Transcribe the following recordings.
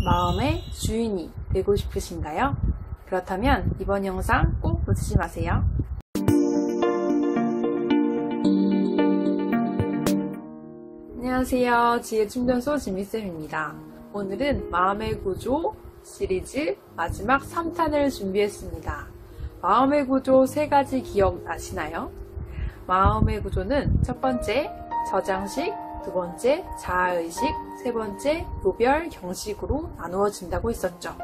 마음의 주인이 되고 싶으신가요? 그렇다면 이번 영상 꼭 놓치지 마세요. 안녕하세요. 지혜충전소 지미쌤입니다. 오늘은 마음의 구조 시리즈 마지막 3탄을 준비했습니다. 마음의 구조 3가지 기억나시나요? 마음의 구조는 첫 번째 저장식, 두 번째 자아의식, 세 번째 요별 경식으로 나누어진다고 했었죠.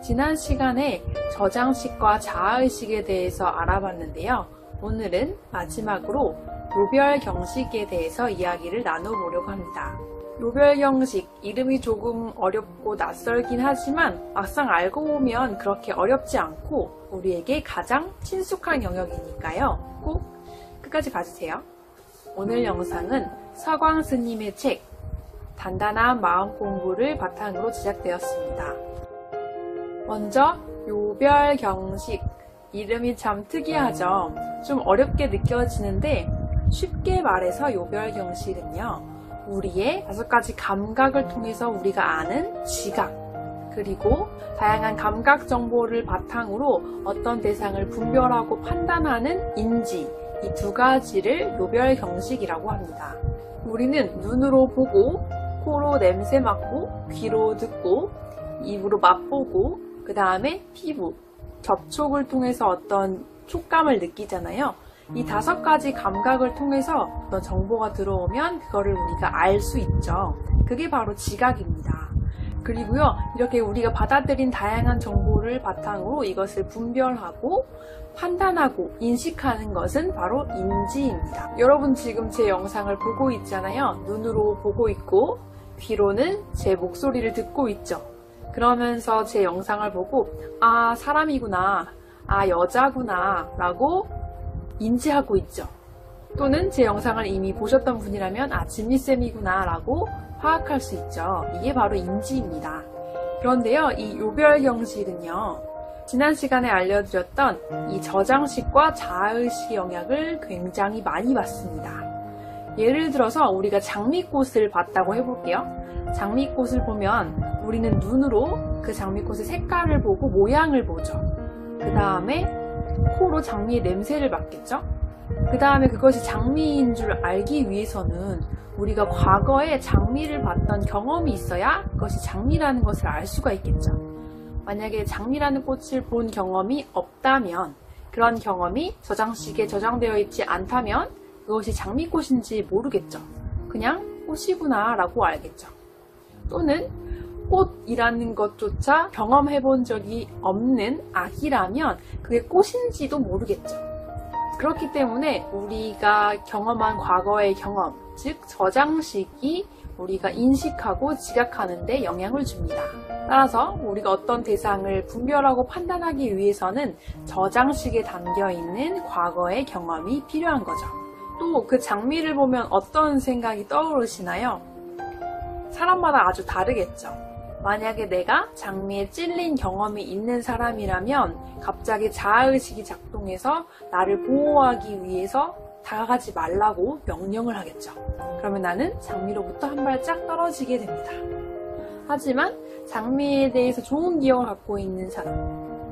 지난 시간에 저장식과 자아의식에 대해서 알아봤는데요. 오늘은 마지막으로 요별 경식에 대해서 이야기를 나눠보려고 합니다. 요별 경식, 이름이 조금 어렵고 낯설긴 하지만 막상 알고 보면 그렇게 어렵지 않고 우리에게 가장 친숙한 영역이니까요. 꼭 끝까지 봐주세요. 오늘 영상은 서광 스님의 책 단단한 마음 공부를 바탕으로 제작되었습니다. 먼저 요별 경식, 이름이 참 특이하죠. 좀 어렵게 느껴지는데 쉽게 말해서 요별 경식은요, 우리의 5가지 감각을 통해서 우리가 아는 지각, 그리고 다양한 감각 정보를 바탕으로 어떤 대상을 분별하고 판단하는 인지, 이 2가지를 요별 경식이라고 합니다. 우리는 눈으로 보고, 코로 냄새 맡고, 귀로 듣고, 입으로 맛보고, 그 다음에 피부, 접촉을 통해서 어떤 촉감을 느끼잖아요. 이 5가지 감각을 통해서 어떤 정보가 들어오면 그거를 우리가 알 수 있죠. 그게 바로 지각입니다. 그리고요, 이렇게 우리가 받아들인 다양한 정보를 바탕으로 이것을 분별하고 판단하고 인식하는 것은 바로 인지입니다. 여러분 지금 제 영상을 보고 있잖아요. 눈으로 보고 있고 귀로는 제 목소리를 듣고 있죠. 그러면서 제 영상을 보고 아, 사람이구나, 아, 여자구나 라고 인지하고 있죠. 또는 제 영상을 이미 보셨던 분이라면 아, 진미쌤이구나 라고 파악할 수 있죠. 이게 바로 인지입니다. 그런데요, 이 요별 경식은요, 지난 시간에 알려드렸던 이 저장식과 자아의식 영향을 굉장히 많이 받습니다. 예를 들어서 우리가 장미꽃을 봤다고 해볼게요. 장미꽃을 보면 우리는 눈으로 그 장미꽃의 색깔을 보고 모양을 보죠. 그 다음에 코로 장미의 냄새를 맡겠죠. 그 다음에 그것이 장미인 줄 알기 위해서는 우리가 과거에 장미를 봤던 경험이 있어야 그것이 장미라는 것을 알 수가 있겠죠. 만약에 장미라는 꽃을 본 경험이 없다면, 그런 경험이 저장식에 저장되어 있지 않다면 그것이 장미꽃인지 모르겠죠. 그냥 꽃이구나 라고 알겠죠. 또는 꽃이라는 것조차 경험해 본 적이 없는 아기라면 그게 꽃인지도 모르겠죠. 그렇기 때문에 우리가 경험한 과거의 경험, 즉 저장식이 우리가 인식하고 지각하는 데 영향을 줍니다. 따라서 우리가 어떤 대상을 분별하고 판단하기 위해서는 저장식에 담겨있는 과거의 경험이 필요한 거죠. 또 그 장미를 보면 어떤 생각이 떠오르시나요? 사람마다 아주 다르겠죠. 만약에 내가 장미에 찔린 경험이 있는 사람이라면 갑자기 자아의식이 작동해서 나를 보호하기 위해서 다가가지 말라고 명령을 하겠죠. 그러면 나는 장미로부터 한 발짝 떨어지게 됩니다. 하지만 장미에 대해서 좋은 기억을 갖고 있는 사람,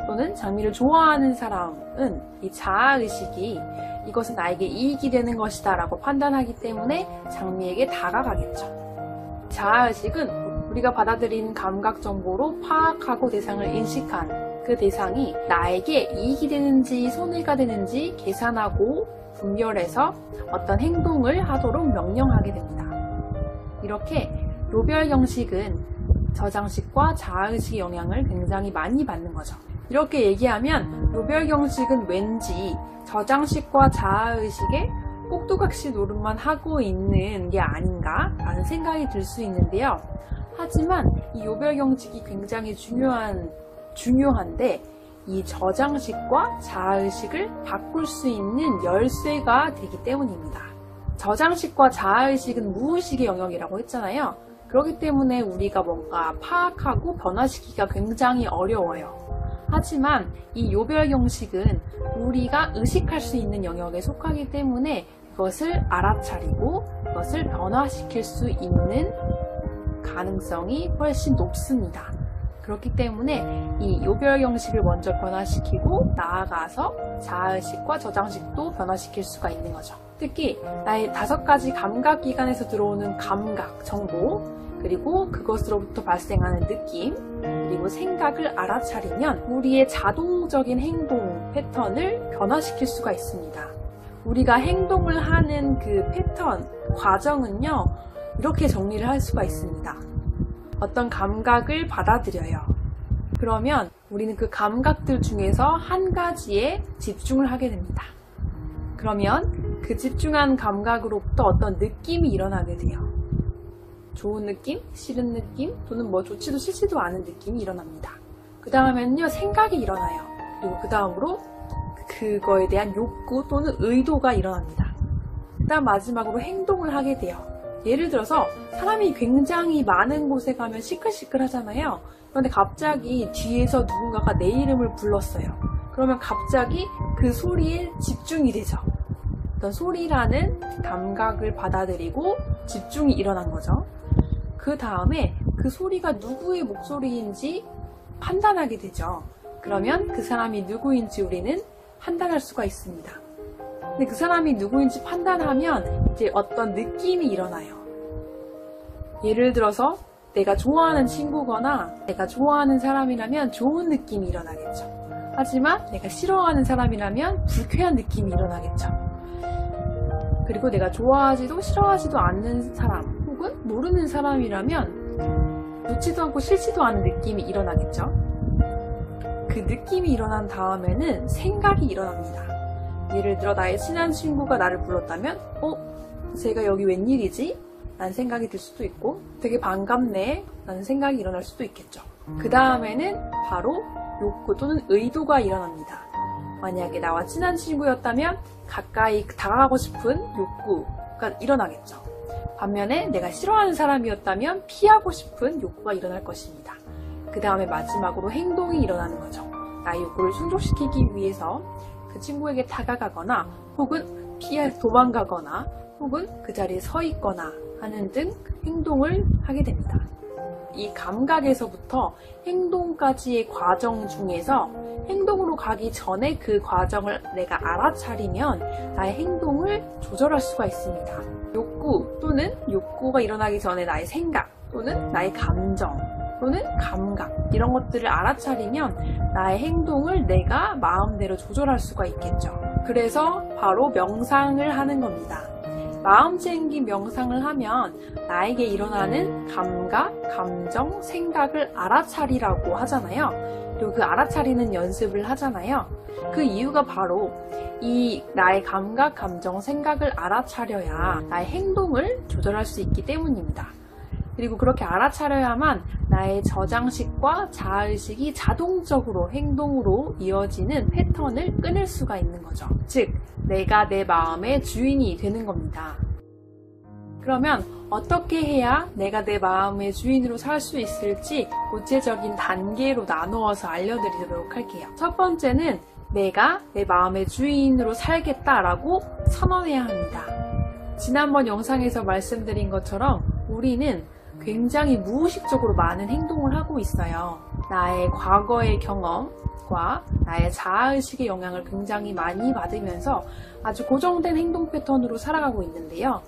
또는 장미를 좋아하는 사람은 이 자아의식이 이것은 나에게 이익이 되는 것이다 라고 판단하기 때문에 장미에게 다가가겠죠. 자아의식은 우리가 받아들인 감각 정보로 파악하고 대상을 인식한 그 대상이 나에게 이익이 되는지 손해가 되는지 계산하고 분별해서 어떤 행동을 하도록 명령하게 됩니다. 이렇게 요별 경식은 저장식과 자아의식의 영향을 굉장히 많이 받는 거죠. 이렇게 얘기하면 요별 경식은 왠지 저장식과 자아의식에 꼭두각시 노릇만 하고 있는 게 아닌가 라는 생각이 들 수 있는데요. 하지만 이 요별 경식이 굉장히 중요한데 이 저장식과 자아의식을 바꿀 수 있는 열쇠가 되기 때문입니다. 저장식과 자아의식은 무의식의 영역이라고 했잖아요. 그렇기 때문에 우리가 뭔가 파악하고 변화시키기가 굉장히 어려워요. 하지만 이 요별 경식은 우리가 의식할 수 있는 영역에 속하기 때문에 그것을 알아차리고 그것을 변화시킬 수 있는 가능성이 훨씬 높습니다. 그렇기 때문에 이 요별형식을 먼저 변화시키고 나아가서 자아의식과 저장식도 변화시킬 수가 있는 거죠. 특히 나의 5가지 감각기관에서 들어오는 감각, 정보, 그리고 그것으로부터 발생하는 느낌, 그리고 생각을 알아차리면 우리의 자동적인 행동 패턴을 변화시킬 수가 있습니다. 우리가 행동을 하는 그 패턴, 과정은요, 이렇게 정리를 할 수가 있습니다. 어떤 감각을 받아들여요. 그러면 우리는 그 감각들 중에서 한 가지에 집중을 하게 됩니다. 그러면 그 집중한 감각으로부터 어떤 느낌이 일어나게 돼요. 좋은 느낌, 싫은 느낌, 또는 뭐 좋지도 싫지도 않은 느낌이 일어납니다. 그 다음에는요, 생각이 일어나요. 그리고 그 다음으로 그거에 대한 욕구 또는 의도가 일어납니다. 그 다음 마지막으로 행동을 하게 돼요. 예를 들어서 사람이 굉장히 많은 곳에 가면 시끌시끌 하잖아요. 그런데 갑자기 뒤에서 누군가가 내 이름을 불렀어요. 그러면 갑자기 그 소리에 집중이 되죠. 어떤 소리라는 감각을 받아들이고 집중이 일어난 거죠. 그 다음에 그 소리가 누구의 목소리인지 판단하게 되죠. 그러면 그 사람이 누구인지 우리는 판단할 수가 있습니다. 근데 그 사람이 누구인지 판단하면 이제 어떤 느낌이 일어나요. 예를 들어서 내가 좋아하는 친구거나 내가 좋아하는 사람이라면 좋은 느낌이 일어나겠죠. 하지만 내가 싫어하는 사람이라면 불쾌한 느낌이 일어나겠죠. 그리고 내가 좋아하지도 싫어하지도 않는 사람 혹은 모르는 사람이라면 좋지도 않고 싫지도 않은 느낌이 일어나겠죠. 그 느낌이 일어난 다음에는 생각이 일어납니다. 예를 들어 나의 친한 친구가 나를 불렀다면 제가 여기 웬일이지? 라는 생각이 들 수도 있고 되게 반갑네 라는 생각이 일어날 수도 있겠죠. 그 다음에는 바로 욕구 또는 의도가 일어납니다. 만약에 나와 친한 친구였다면 가까이 다가가고 싶은 욕구가 일어나겠죠. 반면에 내가 싫어하는 사람이었다면 피하고 싶은 욕구가 일어날 것입니다. 그 다음에 마지막으로 행동이 일어나는 거죠. 나의 욕구를 충족시키기 위해서 그 친구에게 다가가거나 혹은 도망가거나 혹은 그 자리에 서 있거나 하는 등 행동을 하게 됩니다. 이 감각에서부터 행동까지의 과정 중에서 행동으로 가기 전에 그 과정을 내가 알아차리면 나의 행동을 조절할 수가 있습니다. 욕구 또는 욕구가 일어나기 전에 나의 생각 또는 나의 감정 또는 감각 이런 것들을 알아차리면 나의 행동을 내가 마음대로 조절할 수가 있겠죠. 그래서 바로 명상을 하는 겁니다. 마음 챙김 명상을 하면 나에게 일어나는 감각, 감정, 생각을 알아차리라고 하잖아요. 그리고 그 알아차리는 연습을 하잖아요. 그 이유가 바로 이 나의 감각, 감정, 생각을 알아차려야 나의 행동을 조절할 수 있기 때문입니다. 그리고 그렇게 알아차려야만 나의 저장식과 자아의식이 자동적으로 행동으로 이어지는 패턴을 끊을 수가 있는 거죠. 즉, 내가 내 마음의 주인이 되는 겁니다. 그러면 어떻게 해야 내가 내 마음의 주인으로 살 수 있을지 구체적인 단계로 나누어서 알려드리도록 할게요. 첫 번째는 내가 내 마음의 주인으로 살겠다라고 선언해야 합니다. 지난번 영상에서 말씀드린 것처럼 우리는 굉장히 무의식적으로 많은 행동을 하고 있어요. 나의 과거의 경험과 나의 자아의식의 영향을 굉장히 많이 받으면서 아주 고정된 행동 패턴으로 살아가고 있는데요.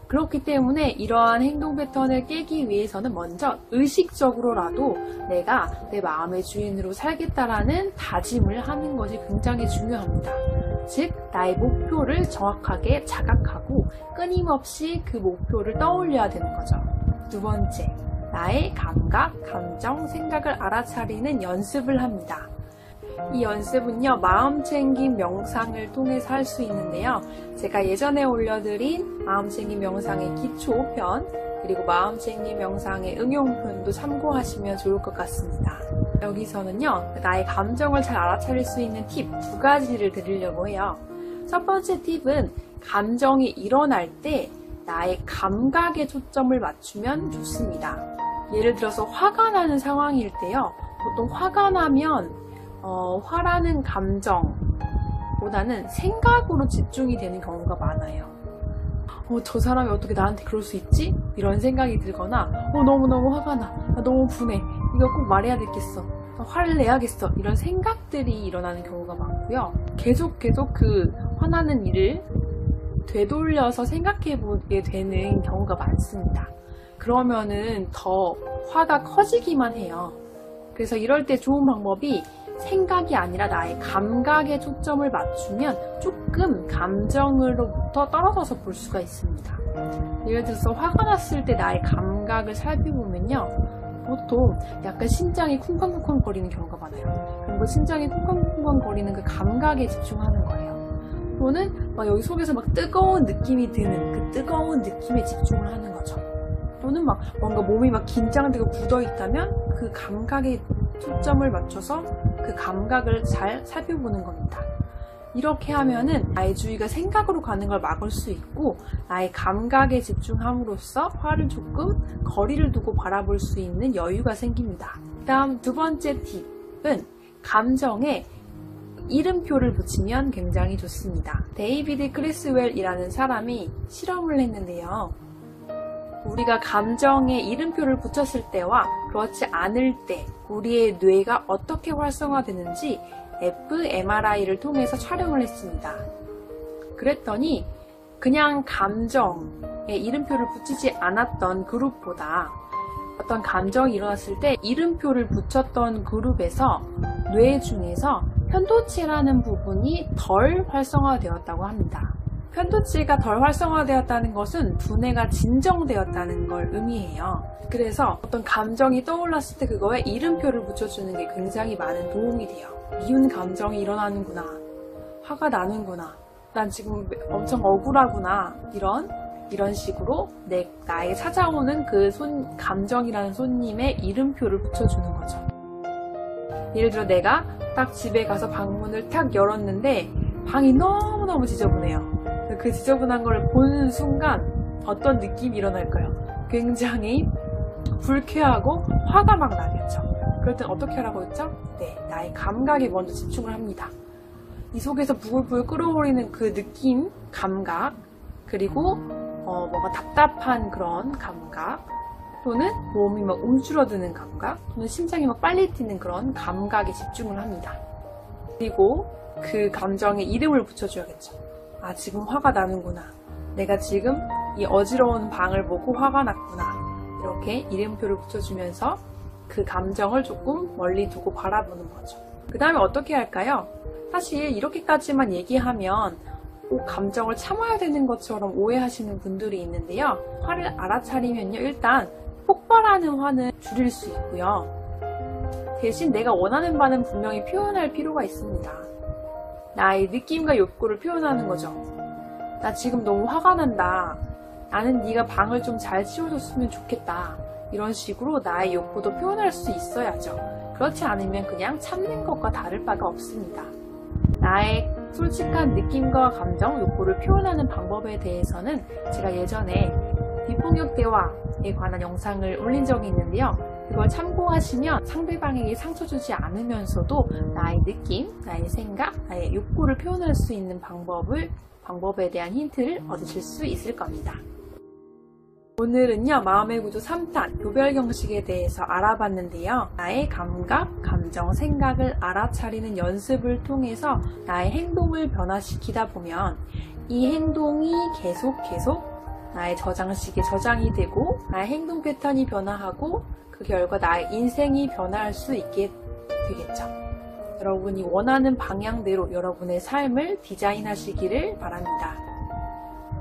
그렇기 때문에 이러한 행동 패턴을 깨기 위해서는 먼저 의식적으로라도 내가 내 마음의 주인으로 살겠다라는 다짐을 하는 것이 굉장히 중요합니다. 즉, 나의 목표를 정확하게 자각하고 끊임없이 그 목표를 떠올려야 되는 거죠. 두 번째, 나의 감각, 감정, 생각을 알아차리는 연습을 합니다. 이 연습은요, 마음챙김 명상을 통해서 할 수 있는데요. 제가 예전에 올려드린 마음챙김 명상의 기초편, 그리고 마음챙김 명상의 응용편도 참고하시면 좋을 것 같습니다. 여기서는요, 나의 감정을 잘 알아차릴 수 있는 팁 2가지를 드리려고 해요. 첫 번째 팁은 감정이 일어날 때 나의 감각에 초점을 맞추면 좋습니다. 예를 들어서 화가 나는 상황일 때요. 보통 화가 나면 화라는 감정보다는 생각으로 집중이 되는 경우가 많아요. 저 사람이 어떻게 나한테 그럴 수 있지? 이런 생각이 들거나 너무너무 화가 나. 너무 분해. 이거 꼭 말해야 되겠어. 화를 내야겠어. 이런 생각들이 일어나는 경우가 많고요. 계속 그 화나는 일을 되돌려서 생각해보게 되는 경우가 많습니다. 그러면은 더 화가 커지기만 해요. 그래서 이럴 때 좋은 방법이 생각이 아니라 나의 감각에 초점을 맞추면 조금 감정으로부터 떨어져서 볼 수가 있습니다. 예를 들어서 화가 났을 때 나의 감각을 살펴보면요. 보통 약간 심장이 쿵쾅쿵쾅 거리는 경우가 많아요. 그리고 심장이 쿵쾅쿵쾅 거리는 그 감각에 집중하는 거예요. 또는 여기 속에서 막 뜨거운 느낌이 드는 그 뜨거운 느낌에 집중을 하는 거죠. 또는 뭔가 몸이 긴장되고 굳어 있다면 그 감각에 초점을 맞춰서 그 감각을 잘 살펴보는 겁니다. 이렇게 하면은 나의 주의가 생각으로 가는 걸 막을 수 있고 나의 감각에 집중함으로써 화를 조금 거리를 두고 바라볼 수 있는 여유가 생깁니다. 다음 두 번째 팁은 감정에 이름표를 붙이면 굉장히 좋습니다. 데이비드 크리스웰이라는 사람이 실험을 했는데요. 우리가 감정에 이름표를 붙였을 때와 그렇지 않을 때 우리의 뇌가 어떻게 활성화되는지 fMRI를 통해서 촬영을 했습니다. 그랬더니 그냥 감정에 이름표를 붙이지 않았던 그룹보다 어떤 감정이 일어났을 때 이름표를 붙였던 그룹에서 뇌 중에서 편도체라는 부분이 덜 활성화되었다고 합니다. 편도체가 덜 활성화되었다는 것은 두뇌가 진정되었다는 걸 의미해요. 그래서 어떤 감정이 떠올랐을 때 그거에 이름표를 붙여주는 게 굉장히 많은 도움이 돼요. 미운 감정이 일어나는구나. 화가 나는구나. 난 지금 엄청 억울하구나. 이런 식으로 나에게 찾아오는 그 감정이라는 손님의 이름표를 붙여주는 거죠. 예를 들어 내가 딱 집에 가서 방문을 탁 열었는데 방이 너무너무 지저분해요. 그 지저분한 걸 보는 순간 어떤 느낌이 일어날까요? 굉장히 불쾌하고 화가 막 나겠죠. 그럴 땐 어떻게 하라고 했죠? 나의 감각에 먼저 집중을 합니다. 이 속에서 부글부글 끓어오르는 그 느낌, 감각, 그리고 뭔가 답답한 그런 감각, 또는 몸이 막 움츠러드는 감각, 또는 심장이 막 빨리 뛰는 그런 감각에 집중을 합니다. 그리고 그 감정에 이름을 붙여줘야겠죠. 지금 화가 나는구나. 내가 지금 이 어지러운 방을 보고 화가 났구나. 이렇게 이름표를 붙여주면서 그 감정을 조금 멀리 두고 바라보는 거죠. 그 다음에 어떻게 할까요? 사실 이렇게까지만 얘기하면 꼭 감정을 참아야 되는 것처럼 오해하시는 분들이 있는데요. 화를 알아차리면요. 일단 폭발하는 화는 줄일 수 있고요. 대신 내가 원하는 바는 분명히 표현할 필요가 있습니다. 나의 느낌과 욕구를 표현하는 거죠. 나 지금 너무 화가 난다. 나는 네가 방을 좀 잘 치워줬으면 좋겠다. 이런 식으로 나의 욕구도 표현할 수 있어야죠. 그렇지 않으면 그냥 참는 것과 다를 바가 없습니다. 나의 솔직한 느낌과 감정, 욕구를 표현하는 방법에 대해서는 제가 예전에 비폭력 대화에 관한 영상을 올린 적이 있는데요. 그걸 참고하시면 상대방에게 상처 주지 않으면서도 나의 느낌, 나의 생각, 나의 욕구를 표현할 수 있는 방법에 대한 힌트를 얻으실 수 있을 겁니다. 오늘은요, 마음의 구조 3탄, 교별 경식에 대해서 알아봤는데요. 나의 감각, 감정, 생각을 알아차리는 연습을 통해서 나의 행동을 변화시키다 보면 이 행동이 계속 나의 저장식에 저장이 되고 나의 행동 패턴이 변화하고 그 결과 나의 인생이 변화할 수 있게 되겠죠. 여러분이 원하는 방향대로 여러분의 삶을 디자인하시기를 바랍니다.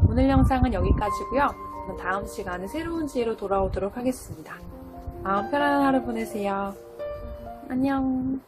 오늘 영상은 여기까지고요. 저는 다음 시간에 새로운 지혜로 돌아오도록 하겠습니다. 마음 편안한 하루 보내세요. 안녕.